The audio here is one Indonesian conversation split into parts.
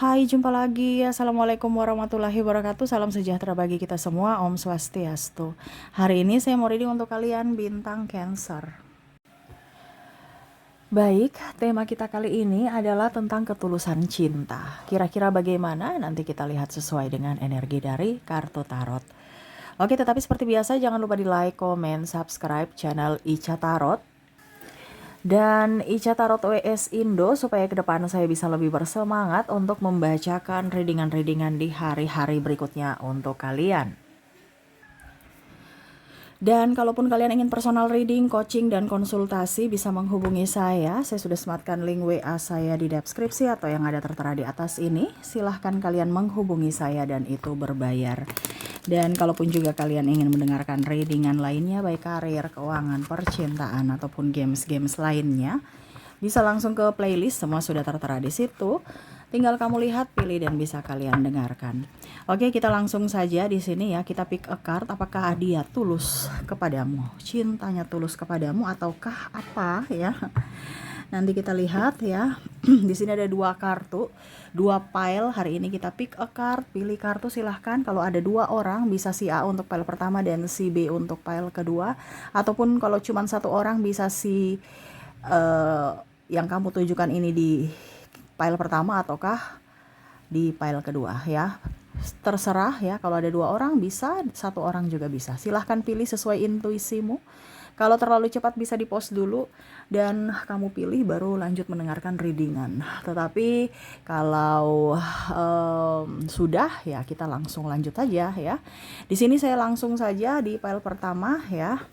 Hai, jumpa lagi. Assalamualaikum warahmatullahi wabarakatuh. Salam sejahtera bagi kita semua. Om Swastiastu. Hari ini saya mau reading untuk kalian bintang Cancer. Baik, tema kita kali ini adalah tentang ketulusan cinta. Kira-kira bagaimana? Nanti kita lihat sesuai dengan energi dari kartu tarot. Oke, tetapi seperti biasa jangan lupa di like, komen, subscribe channel Ica Tarot dan Ica Tarot WS Indo supaya ke depan saya bisa lebih bersemangat untuk membacakan readingan-readingan di hari-hari berikutnya untuk kalian. Dan kalaupun kalian ingin personal reading, coaching, dan konsultasi bisa menghubungi saya. Saya sudah sematkan link WA saya di deskripsi atau yang ada tertera di atas ini. Silahkan kalian menghubungi saya dan itu berbayar. Dan kalaupun juga kalian ingin mendengarkan readingan lainnya baik karir, keuangan, percintaan, ataupun games-games lainnya, bisa langsung ke playlist, semua sudah tertera di situ. Tinggal kamu lihat, pilih, dan bisa kalian dengarkan. Oke, kita langsung saja di sini ya. Kita pick a card. Apakah dia tulus kepadamu? Cintanya tulus kepadamu ataukah apa ya? Nanti kita lihat ya. Di sini ada dua kartu, dua pile. Hari ini kita pick a card, pilih kartu silahkan. Kalau ada dua orang bisa si A untuk pile pertama dan si B untuk pile kedua. Ataupun kalau cuma satu orang bisa si yang kamu tunjukkan ini di pile pertama ataukah di pile kedua ya. Terserah ya, kalau ada dua orang bisa, satu orang juga bisa. Silahkan pilih sesuai intuisimu. Kalau terlalu cepat bisa di pause dulu dan kamu pilih baru lanjut mendengarkan readingan. Tetapi kalau sudah ya kita langsung lanjut aja ya. Di sini saya langsung saja di pile pertama ya.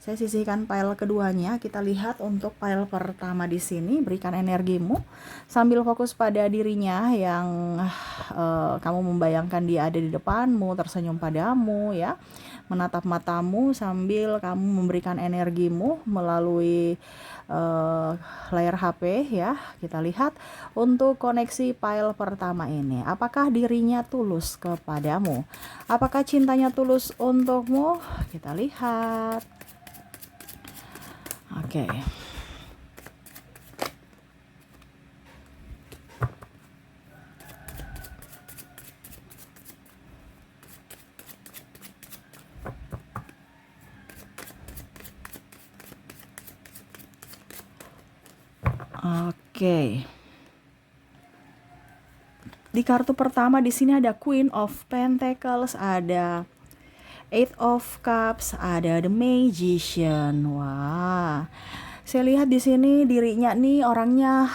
Saya sisihkan pile keduanya. Kita lihat untuk pile pertama di sini, berikan energimu sambil fokus pada dirinya yang kamu membayangkan dia ada di depanmu, tersenyum padamu ya. Menatap matamu sambil kamu memberikan energimu melalui layar HP ya. Kita lihat untuk koneksi pile pertama ini. Apakah dirinya tulus kepadamu? Apakah cintanya tulus untukmu? Kita lihat. Oke. Oke. Di kartu pertama di sini ada Queen of Pentacles, ada Eight of Cups, ada The Magician. Wah, saya lihat di sini dirinya nih orangnya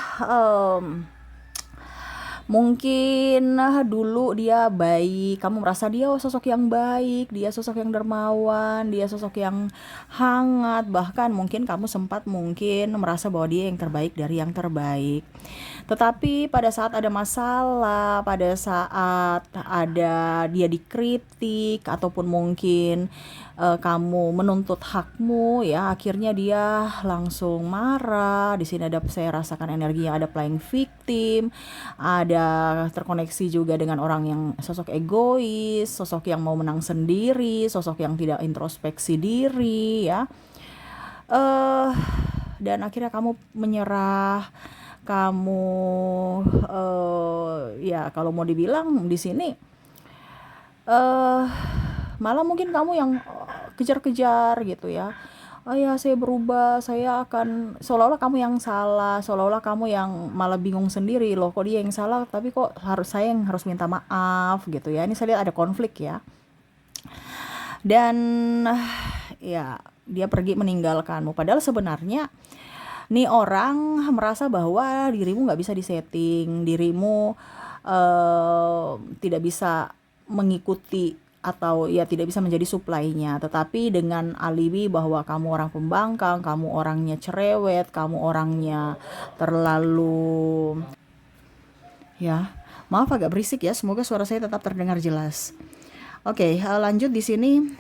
mungkin dulu dia baik, kamu merasa dia sosok yang baik, dia sosok yang dermawan, dia sosok yang hangat, bahkan mungkin kamu sempat mungkin merasa bahwa dia yang terbaik dari yang terbaik. Tetapi pada saat ada masalah, pada saat ada dia dikritik ataupun mungkin kamu menuntut hakmu ya, akhirnya dia langsung marah. Di sini ada, saya rasakan energinya ada playing victim, ada terkoneksi juga dengan orang yang sosok egois, sosok yang mau menang sendiri, sosok yang tidak introspeksi diri ya. Dan akhirnya kamu menyerah, kamu ya kalau mau dibilang di sini malah mungkin kamu yang kejar-kejar gitu ya. Oh ya, saya berubah, saya akan, seolah-olah kamu yang salah, seolah-olah kamu yang malah bingung sendiri loh, kok dia yang salah tapi kok harus saya yang harus minta maaf gitu ya. Ini saya lihat ada konflik ya. Dan ya dia pergi meninggalkanmu, padahal sebenarnya nih orang merasa bahwa dirimu nggak bisa disetting, dirimu tidak bisa mengikuti atau ya tidak bisa menjadi supply-nya, tetapi dengan alibi bahwa kamu orang pembangkang, kamu orangnya cerewet, kamu orangnya terlalu ya. Maaf agak berisik ya, semoga suara saya tetap terdengar jelas. Oke, lanjut di sini.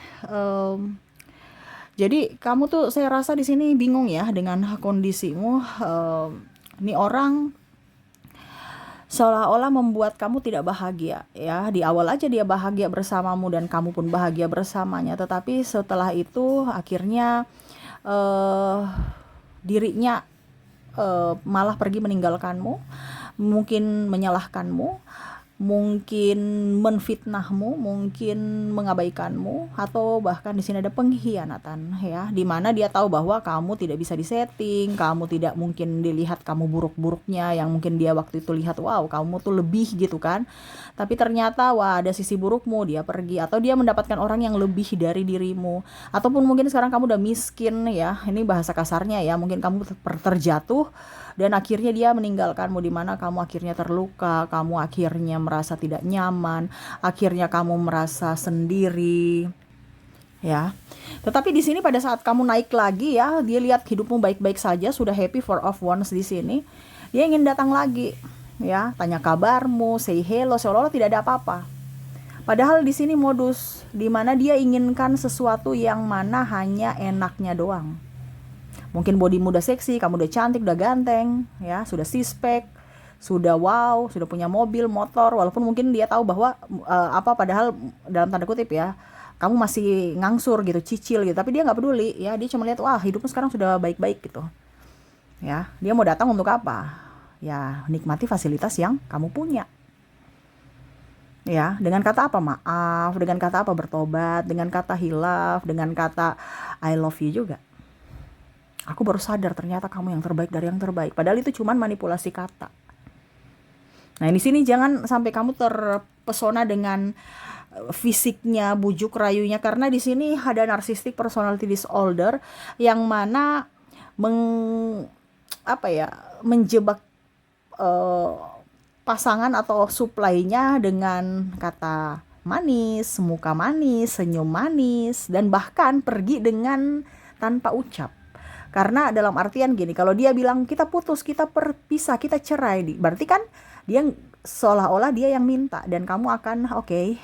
Jadi kamu tuh saya rasa di sini bingung ya dengan kondisimu. Nih orang seolah-olah membuat kamu tidak bahagia ya. Di awal aja dia bahagia bersamamu dan kamu pun bahagia bersamanya, tetapi setelah itu akhirnya dirinya malah pergi meninggalkanmu, mungkin menyalahkanmu, mungkin menfitnahmu, mungkin mengabaikanmu, atau bahkan di sini ada pengkhianatan ya, di mana dia tahu bahwa kamu tidak bisa disetting, kamu tidak mungkin dilihat kamu buruk-buruknya yang mungkin dia waktu itu lihat, wow kamu tuh lebih gitu kan, tapi ternyata wah ada sisi burukmu, dia pergi atau dia mendapatkan orang yang lebih dari dirimu, ataupun mungkin sekarang kamu udah miskin ya, ini bahasa kasarnya ya, mungkin kamu terjatuh dan akhirnya dia meninggalkanmu, di mana kamu akhirnya terluka, kamu akhirnya merasa tidak nyaman, akhirnya kamu merasa sendiri ya. Tetapi di sini pada saat kamu naik lagi ya, dia lihat hidupmu baik-baik saja, sudah happy for of once di sini. Dia ingin datang lagi ya, tanya kabarmu, say hello, seolah-olah tidak ada apa-apa. Padahal di sini modus di mana dia inginkan sesuatu yang mana hanya enaknya doang. Mungkin bodimu udah seksi, kamu udah cantik, udah ganteng, ya, sudah six-pack, sudah wow, sudah punya mobil, motor, walaupun mungkin dia tahu bahwa padahal dalam tanda kutip ya, kamu masih ngangsur gitu, cicil gitu, tapi dia nggak peduli, ya, dia cuma lihat, wah hidupmu sekarang sudah baik-baik gitu, ya, dia mau datang untuk apa? Ya, nikmati fasilitas yang kamu punya. Ya, dengan kata apa? Maaf, dengan kata apa? Bertobat, dengan kata hilaf, dengan kata I love you juga. Aku baru sadar ternyata kamu yang terbaik dari yang terbaik. Padahal itu cuma manipulasi kata. Nah, di sini jangan sampai kamu terpesona dengan fisiknya, bujuk rayunya, karena di sini ada narcissistic personality disorder yang mana menjebak pasangan atau supply-nya dengan kata manis, muka manis, senyum manis, dan bahkan pergi dengan tanpa ucap. Karena dalam artian gini, kalau dia bilang kita putus, kita berpisah, kita cerai, berarti kan dia seolah-olah dia yang minta dan kamu akan oke,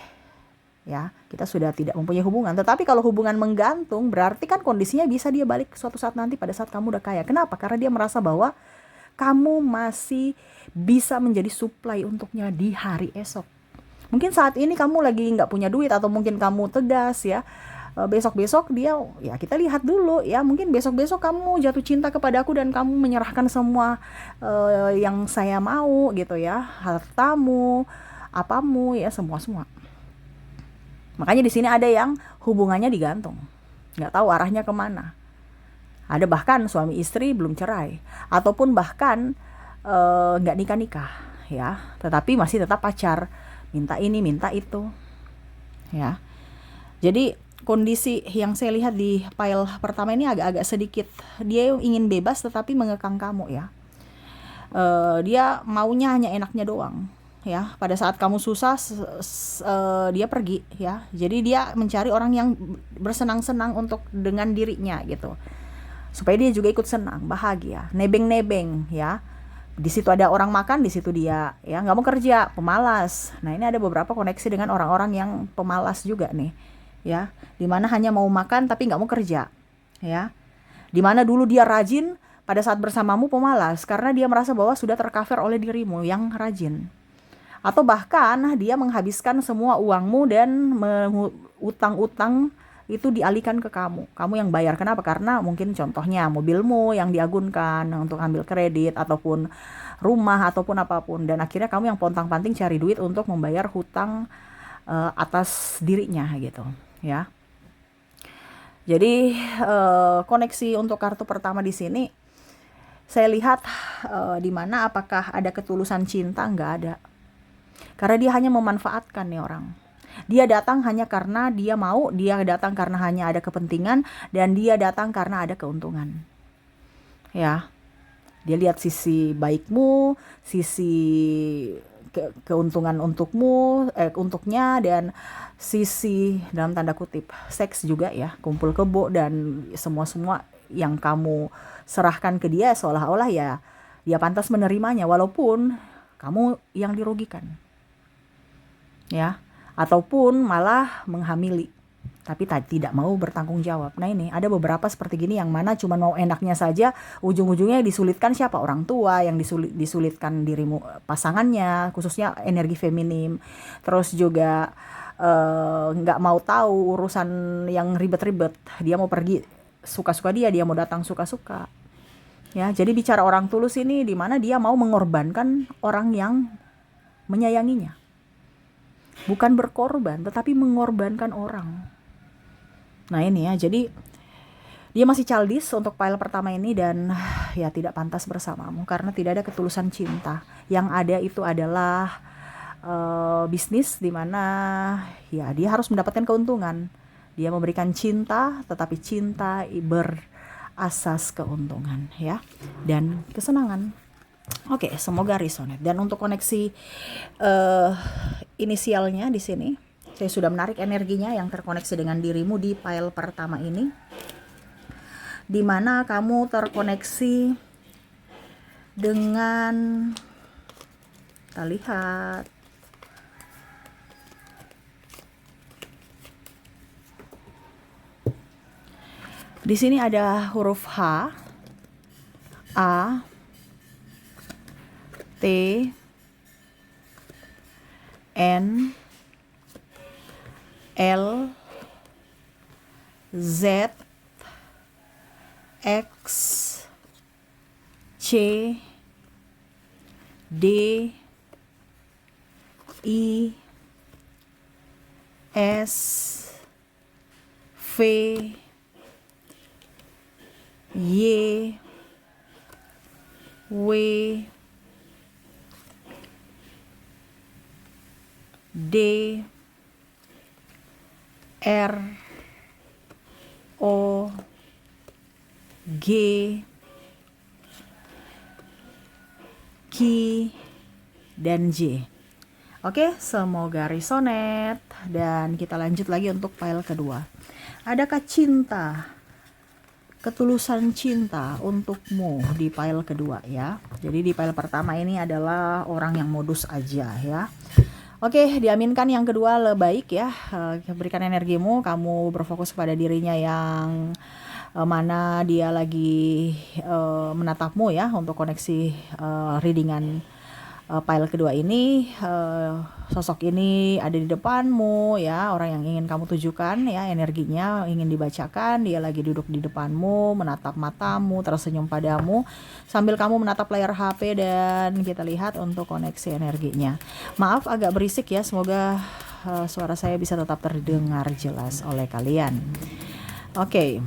ya, kita sudah tidak mempunyai hubungan. Tetapi kalau hubungan menggantung, berarti kan kondisinya bisa dia balik suatu saat nanti pada saat kamu udah kaya. Kenapa? Karena dia merasa bahwa kamu masih bisa menjadi supply untuknya di hari esok. Mungkin saat ini kamu lagi nggak punya duit, atau mungkin kamu tegas ya, besok-besok dia, ya kita lihat dulu ya, mungkin besok-besok kamu jatuh cinta kepada aku dan kamu menyerahkan semua yang saya mau gitu ya, hartamu, apamu ya, semua. Makanya di sini ada yang hubungannya digantung, nggak tahu arahnya kemana. Ada bahkan suami istri belum cerai, ataupun bahkan nggak nikah ya, tetapi masih tetap pacar, minta ini minta itu ya. Jadi kondisi yang saya lihat di file pertama ini agak-agak sedikit, dia ingin bebas tetapi mengekang kamu ya. Dia maunya hanya enaknya doang ya. Pada saat kamu susah dia pergi ya. Jadi dia mencari orang yang bersenang-senang untuk dengan dirinya gitu, supaya dia juga ikut senang, bahagia, nebeng-nebeng ya. Di situ ada orang makan, di situ dia ya nggak mau kerja, pemalas. Nah, ini ada beberapa koneksi dengan orang-orang yang pemalas juga nih ya, dimana hanya mau makan tapi nggak mau kerja ya, dimana dulu dia rajin, pada saat bersamamu pemalas karena dia merasa bahwa sudah tercover oleh dirimu yang rajin, atau bahkan dia menghabiskan semua uangmu dan utang-utang itu dialihkan ke kamu yang bayar. Kenapa? Karena mungkin contohnya mobilmu yang diagunkan untuk ambil kredit, ataupun rumah, ataupun apapun, dan akhirnya kamu yang pontang-panting cari duit untuk membayar hutang atas dirinya gitu ya. Jadi koneksi untuk kartu pertama di sini saya lihat di mana apakah ada ketulusan cinta? Nggak ada, karena dia hanya memanfaatkan nih orang. Dia datang hanya karena dia mau, dia datang karena hanya ada kepentingan, dan dia datang karena ada keuntungan ya. Dia lihat sisi baikmu, sisi keuntungan untuknya, dan sisi dalam tanda kutip seks juga ya, kumpul kebo dan semua yang kamu serahkan ke dia, seolah-olah ya dia pantas menerimanya walaupun kamu yang dirugikan ya, ataupun malah menghamili tapi tidak mau bertanggung jawab. Nah, ini ada beberapa seperti gini yang mana cuma mau enaknya saja, ujung-ujungnya disulitkan siapa? Orang tua, yang disulitkan dirimu, pasangannya, khususnya energi feminim. Terus juga nggak mau tahu urusan yang ribet-ribet, dia mau pergi suka-suka, dia mau datang suka-suka Ya, jadi bicara orang tulus ini di mana dia mau mengorbankan orang yang menyayanginya. Bukan berkorban, tetapi mengorbankan orang. Nah ini ya, jadi dia masih childish untuk file pertama ini dan ya tidak pantas bersamamu karena tidak ada ketulusan cinta. Yang ada itu adalah bisnis di mana ya dia harus mendapatkan keuntungan. Dia memberikan cinta, tetapi cinta berasas keuntungan ya dan kesenangan. Oke, semoga resonate. Dan untuk koneksi inisialnya di sini, saya sudah menarik energinya yang terkoneksi dengan dirimu di file pertama ini, di mana kamu terkoneksi dengan, kita lihat, di sini ada huruf H, A, T, N, L, Z, X, C, D, I, S, V, Y, W, D, R, O, G, Q, dan J. Oke, semoga resonate. Dan kita lanjut lagi untuk file kedua. Adakah cinta, ketulusan cinta untukmu di file kedua ya? Jadi di file pertama ini adalah orang yang modus aja ya. Oke, diaminkan yang kedua lebih baik ya. Berikan energimu, kamu berfokus pada dirinya yang mana dia lagi menatapmu ya untuk koneksi readingan file kedua ini. Sosok ini ada di depanmu ya, orang yang ingin kamu tujukan ya, energinya ingin dibacakan. Dia lagi duduk di depanmu, menatap matamu, tersenyum padamu sambil kamu menatap layar HP dan kita lihat untuk koneksi energinya. Maaf agak berisik ya, semoga suara saya bisa tetap terdengar jelas oleh kalian. Oke.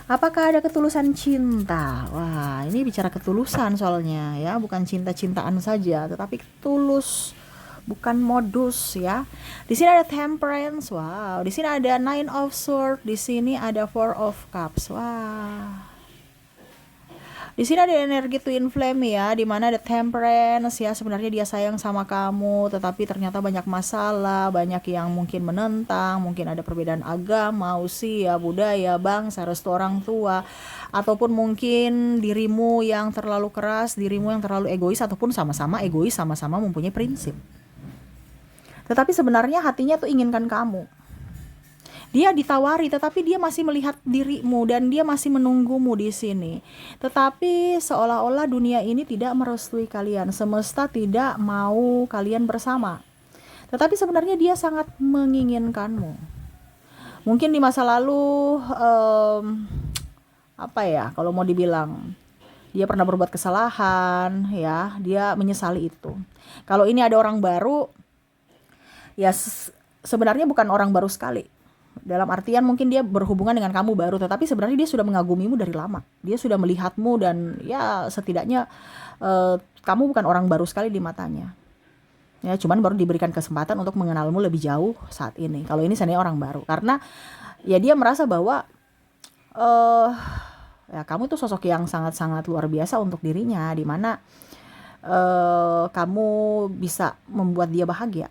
Apakah ada ketulusan cinta? Wah, ini bicara ketulusan soalnya ya, bukan cinta-cintaan saja, tetapi tulus, bukan modus ya. Di sini ada Temperance, wow. Di sini ada Nine of Swords, di sini ada Four of Cups, wah. Di sini ada energi twin flame ya, di mana ada Temperance ya, sebenarnya dia sayang sama kamu, tetapi ternyata banyak masalah, banyak yang mungkin menentang, mungkin ada perbedaan agama, usia, budaya, bangsa, restu orang tua, ataupun mungkin dirimu yang terlalu keras, dirimu yang terlalu egois, ataupun sama-sama egois, sama-sama mempunyai prinsip. Tetapi sebenarnya hatinya tuh inginkan kamu. Dia ditawari, tetapi dia masih melihat dirimu dan dia masih menunggumu di sini. Tetapi seolah-olah dunia ini tidak merestui kalian, semesta tidak mau kalian bersama. Tetapi sebenarnya dia sangat menginginkanmu. Mungkin di masa lalu, apa ya, kalau mau dibilang, dia pernah berbuat kesalahan, ya, dia menyesali itu. Kalau ini ada orang baru, ya sebenarnya bukan orang baru sekali. Dalam artian mungkin dia berhubungan dengan kamu baru, tetapi sebenarnya dia sudah mengagumimu dari lama. Dia sudah melihatmu dan ya setidaknya kamu bukan orang baru sekali di matanya. Ya, cuman baru diberikan kesempatan untuk mengenalmu lebih jauh saat ini. Kalau ini sebenarnya orang baru, karena ya dia merasa bahwa ya kamu itu sosok yang sangat-sangat luar biasa untuk dirinya, di mana kamu bisa membuat dia bahagia.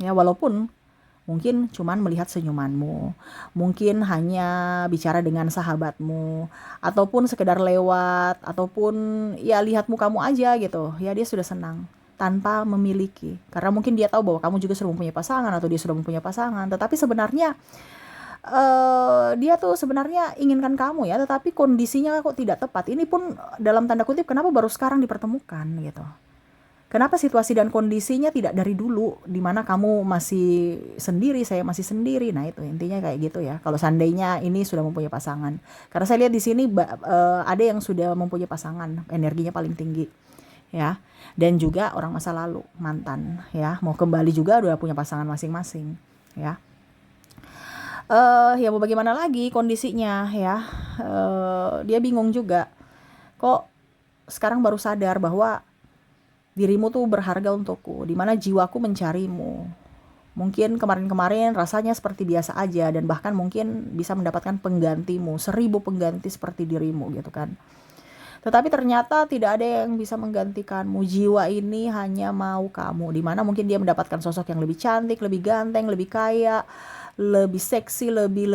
Ya, walaupun mungkin cuman melihat senyumanmu, mungkin hanya bicara dengan sahabatmu, ataupun sekedar lewat, ataupun ya lihat mukamu aja gitu. Ya dia sudah senang tanpa memiliki. Karena mungkin dia tahu bahwa kamu juga sudah mempunyai pasangan atau dia sudah mempunyai pasangan. Tetapi sebenarnya dia tuh sebenarnya inginkan kamu ya, tetapi kondisinya kok tidak tepat. Ini pun dalam tanda kutip kenapa baru sekarang dipertemukan gitu. Kenapa situasi dan kondisinya tidak dari dulu, di mana kamu masih sendiri, saya masih sendiri. Nah, itu intinya kayak gitu ya. Kalau seandainya ini sudah mempunyai pasangan. Karena saya lihat di sini ada yang sudah mempunyai pasangan, energinya paling tinggi ya. Dan juga orang masa lalu, mantan ya. Mau kembali juga udah punya pasangan masing-masing ya. Ya mau bagaimana lagi kondisinya ya. Dia bingung juga. Kok sekarang baru sadar bahwa dirimu tuh berharga untukku, dimana jiwaku mencarimu. Mungkin kemarin-kemarin rasanya seperti biasa aja, dan bahkan mungkin bisa mendapatkan penggantimu, 1000 pengganti seperti dirimu gitu kan. Tetapi ternyata tidak ada yang bisa menggantikanmu. Jiwa ini hanya mau kamu, dimana mungkin dia mendapatkan sosok yang lebih cantik, lebih ganteng, lebih kaya, lebih seksi, lebih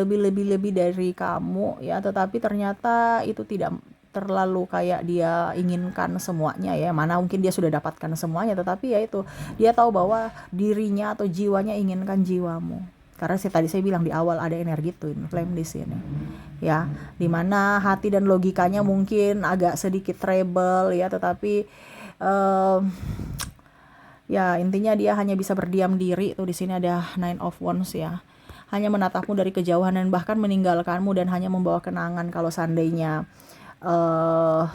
dari kamu ya. Tetapi ternyata itu tidak terlalu kayak dia inginkan semuanya ya. Mana mungkin dia sudah dapatkan semuanya, tetapi ya itu, dia tahu bahwa dirinya atau jiwanya inginkan jiwamu. Karena tadi saya bilang di awal ada energi twin flame di sini. Ya, dimana hati dan logikanya mungkin agak sedikit rebel ya, tetapi ya intinya dia hanya bisa berdiam diri. Tuh di sini ada Nine of Wands ya. Hanya menatapmu dari kejauhan dan bahkan meninggalkanmu dan hanya membawa kenangan. Kalau seandainya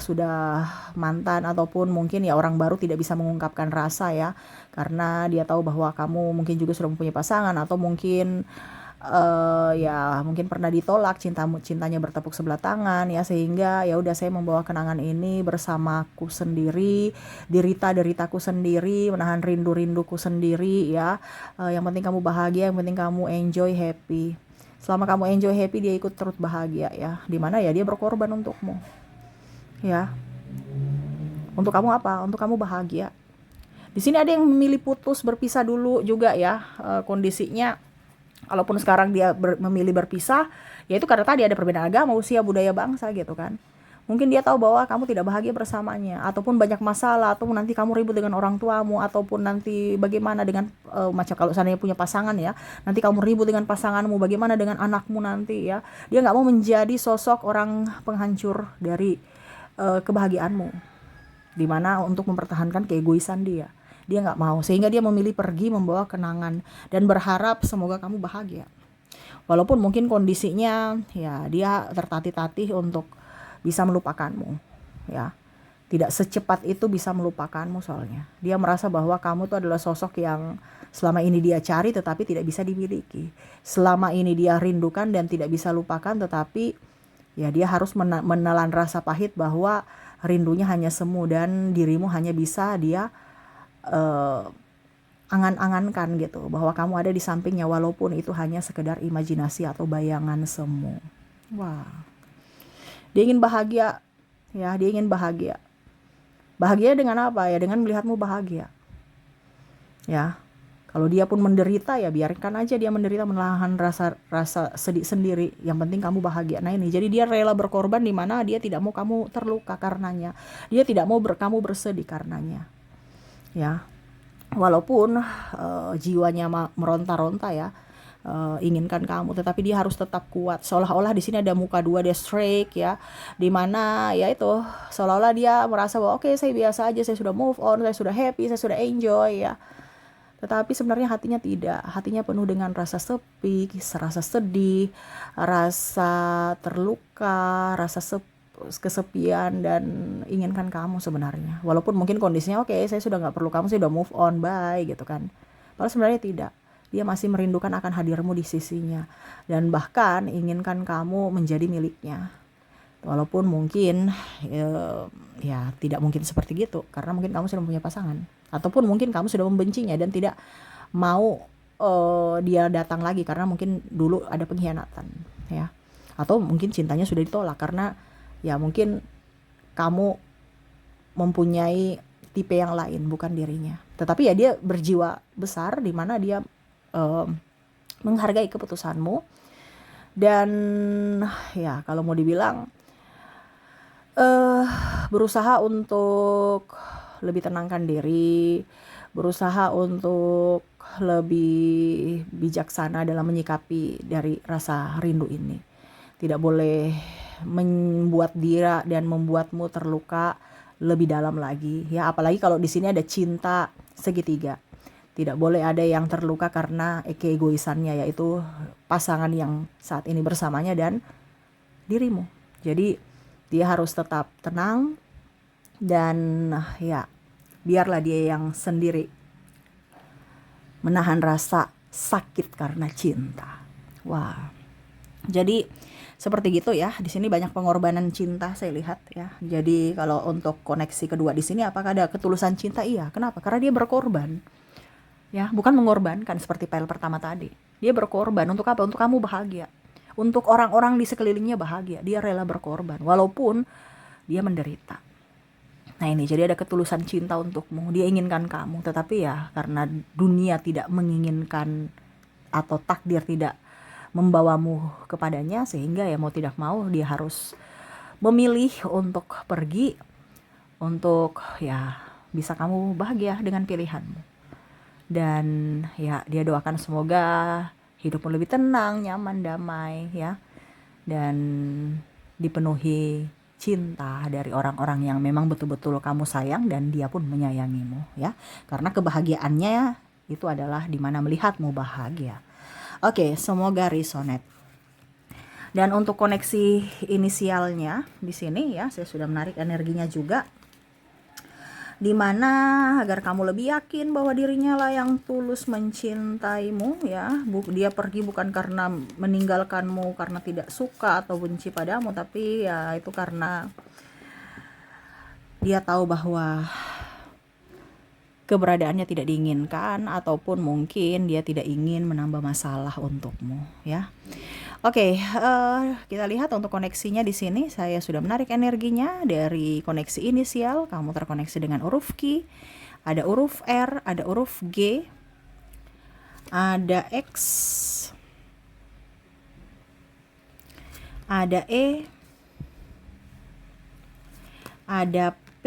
sudah mantan ataupun mungkin ya orang baru tidak bisa mengungkapkan rasa ya, karena dia tahu bahwa kamu mungkin juga sudah mempunyai pasangan, atau mungkin ya mungkin pernah ditolak, cintanya bertepuk sebelah tangan ya, sehingga ya udah, saya membawa kenangan ini bersamaku sendiri, deritaku sendiri, menahan rinduku sendiri ya. Yang penting kamu bahagia, yang penting kamu enjoy, happy. Selama kamu enjoy, happy, dia ikut terus bahagia ya. Dimana ya dia berkorban untukmu ya. Untuk kamu apa? Untuk kamu bahagia. Di sini ada yang memilih putus, berpisah dulu juga ya. Kondisinya kalaupun sekarang dia memilih berpisah, ya itu karena tadi ada perbedaan agama, usia, budaya, bangsa gitu kan. Mungkin dia tahu bahwa kamu tidak bahagia bersamanya, ataupun banyak masalah, atau nanti kamu ribut dengan orang tuamu, ataupun nanti bagaimana dengan macam kalau seandainya punya pasangan ya, nanti kamu ribut dengan pasanganmu, bagaimana dengan anakmu nanti ya. Dia nggak mau menjadi sosok orang penghancur dari kebahagiaanmu, dimana untuk mempertahankan keegoisan dia nggak mau, sehingga dia memilih pergi membawa kenangan dan berharap semoga kamu bahagia. Walaupun mungkin kondisinya ya dia tertatih-tatih untuk bisa melupakanmu ya. Tidak secepat itu bisa melupakanmu, soalnya dia merasa bahwa kamu tuh adalah sosok yang selama ini dia cari tetapi tidak bisa dimiliki. Selama ini dia rindukan dan tidak bisa lupakan, tetapi ya dia harus menelan rasa pahit bahwa rindunya hanya semu dan dirimu hanya bisa dia angan-angankan gitu, bahwa kamu ada di sampingnya walaupun itu hanya sekedar imajinasi atau bayangan semu. Wah, dia ingin bahagia ya, dia ingin bahagia. Bahagia dengan apa ya? Dengan melihatmu bahagia ya. Kalau dia pun menderita ya biarkan aja dia menderita, menahan rasa sedih sendiri, yang penting kamu bahagia. Nah ini, jadi dia rela berkorban, di mana dia tidak mau kamu terluka karenanya, dia tidak mau kamu bersedih karenanya ya. Walaupun jiwanya meronta-ronta ya, inginkan kamu, tetapi dia harus tetap kuat. Seolah-olah di sini ada muka dua, ada strike ya, dimana ya itu seolah-olah dia merasa bahwa oke, saya biasa aja, saya sudah move on, saya sudah happy, saya sudah enjoy ya. Tetapi sebenarnya hatinya tidak, hatinya penuh dengan rasa sepi, rasa sedih, rasa terluka, rasa kesepian, dan inginkan kamu sebenarnya. Walaupun mungkin kondisinya oke, saya sudah nggak perlu kamu, saya sudah move on, bye gitu kan. Padahal sebenarnya tidak, dia masih merindukan akan hadirmu di sisinya, dan bahkan inginkan kamu menjadi miliknya. Walaupun mungkin ya tidak mungkin seperti gitu, karena mungkin kamu sudah mempunyai pasangan, ataupun mungkin kamu sudah membencinya dan tidak mau dia datang lagi karena mungkin dulu ada pengkhianatan ya, atau mungkin cintanya sudah ditolak karena ya mungkin kamu mempunyai tipe yang lain, bukan dirinya. Tetapi ya dia berjiwa besar, di mana dia menghargai keputusanmu. Dan ya kalau mau dibilang berusaha untuk lebih tenangkan diri, berusaha untuk lebih bijaksana dalam menyikapi dari rasa rindu ini. Tidak boleh membuat dia dan membuatmu terluka lebih dalam lagi ya. Apalagi kalau di sini ada cinta segitiga. Tidak boleh ada yang terluka karena keegoisannya, yaitu pasangan yang saat ini bersamanya dan dirimu. Jadi dia harus tetap tenang dan ya biarlah dia yang sendiri menahan rasa sakit karena cinta. Wah. Jadi seperti gitu ya. Di sini banyak pengorbanan cinta saya lihat ya. Jadi kalau untuk koneksi kedua di sini apakah ada ketulusan cinta? Iya. Kenapa? Karena dia berkorban. Ya, bukan mengorbankan seperti file pertama tadi. Dia berkorban untuk apa? Untuk kamu bahagia. Untuk orang-orang di sekelilingnya bahagia. Dia rela berkorban walaupun dia menderita. Nah ini, jadi ada ketulusan cinta untukmu. Dia inginkan kamu, tetapi ya karena dunia tidak menginginkan atau takdir tidak membawamu kepadanya, sehingga ya mau tidak mau dia harus memilih untuk pergi untuk ya bisa kamu bahagia dengan pilihanmu. Dan ya dia doakan semoga hidupmu lebih tenang, nyaman, damai ya, dan dipenuhi cinta dari orang-orang yang memang betul-betul kamu sayang dan dia pun menyayangimu ya. Karena kebahagiaannya itu adalah dimana melihatmu bahagia. Oke, semoga resonate. Dan untuk koneksi inisialnya di sini ya, saya sudah menarik energinya juga. Dimana agar kamu lebih yakin bahwa dirinya lah yang tulus mencintaimu ya. Dia pergi bukan karena meninggalkanmu karena tidak suka atau benci padamu, tapi ya itu karena dia tahu bahwa keberadaannya tidak diinginkan, ataupun mungkin dia tidak ingin menambah masalah untukmu ya. Oke, kita lihat untuk koneksinya di sini. Saya sudah menarik energinya dari koneksi inisial. Kamu terkoneksi dengan huruf Q, ada huruf R, ada huruf G, ada X, ada E, ada P,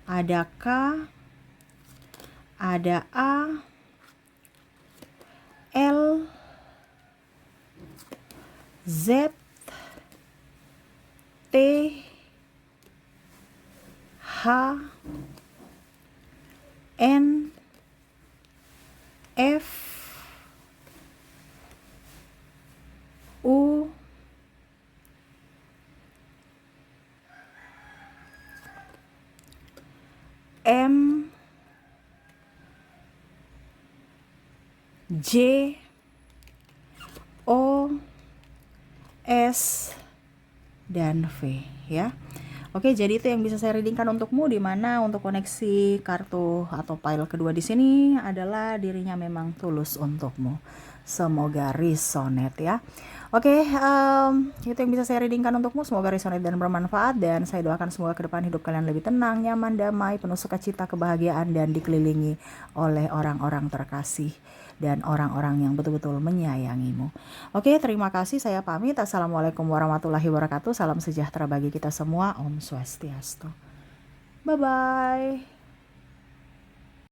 ada K, ada A, L, Z, T, H, N, F, U, M, J, O, S, dan V ya. Oke, jadi itu yang bisa saya readingkan untukmu, di mana untuk koneksi kartu atau pile kedua di sini adalah dirinya memang tulus untukmu. Semoga resonate ya. Oke, itu yang bisa saya readingkan untukmu. Semoga resonate dan bermanfaat, dan saya doakan semoga ke depan hidup kalian lebih tenang, nyaman, damai, penuh sukacita, kebahagiaan, dan dikelilingi oleh orang-orang terkasih dan orang-orang yang betul-betul menyayangimu. Oke, terima kasih. Saya pamit. Assalamualaikum warahmatullahi wabarakatuh. Salam sejahtera bagi kita semua. Om Swastiastu. Bye-bye.